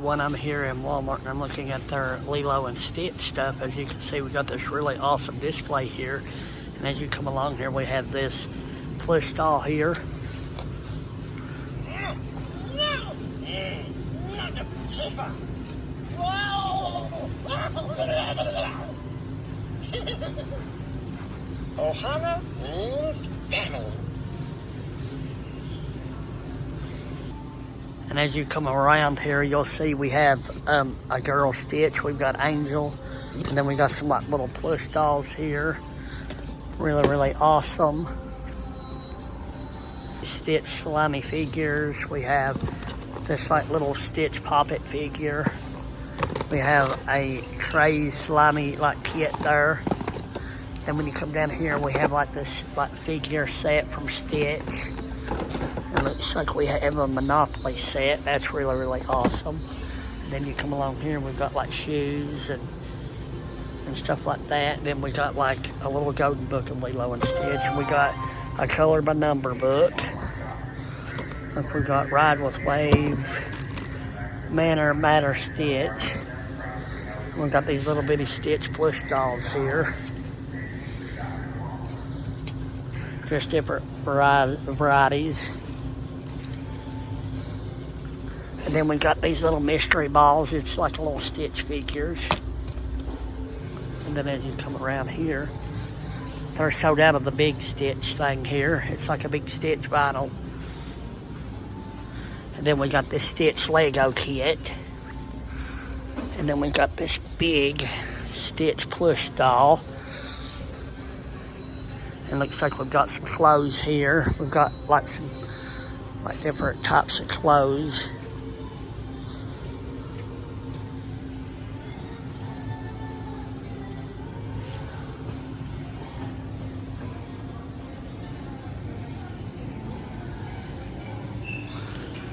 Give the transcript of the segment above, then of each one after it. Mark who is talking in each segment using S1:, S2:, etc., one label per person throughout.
S1: one. I'm here in Walmart and I'm looking at their Lilo and Stitch stuff. As you can see, we got this really awesome display here. And as you come along here, we have this plush doll here.
S2: Ohana means family.
S1: And as you come around here, you'll see we have a girl Stitch. We've got Angel, and then we got some like little plush dolls here. Really, really awesome. Stitch slimy figures. We have this like little Stitch poppet figure. We have a crazy slimy like kit there. And when you come down here, we have like this like figure set from Stitch. It looks like we have a Monopoly set. That's really, really awesome. And then you come along here, we've got like shoes and stuff like that. Then we got like a little golden book of Lilo and Stitch. And we got a color by number book. And we got Ride with Waves, Manor Matter Stitch. And we got these little bitty Stitch plush dolls here. Just different varieties. And then we got these little mystery balls. It's like little Stitch figures. And then as you come around here, they're sold out of the big Stitch thing here. It's like a big Stitch vinyl. And then we got this Stitch Lego kit. And then we got this big Stitch plush doll. And looks like we've got some clothes here. We've got like some like different types of clothes.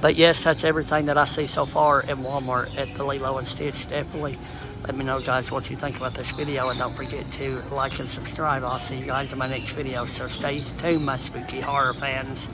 S1: But yes, that's everything that I see so far in Walmart at the Lilo and Stitch. Definitely let me know, guys, what you think about this video. And don't forget to like and subscribe. I'll see you guys in my next video. So stay tuned, my spooky horror fans.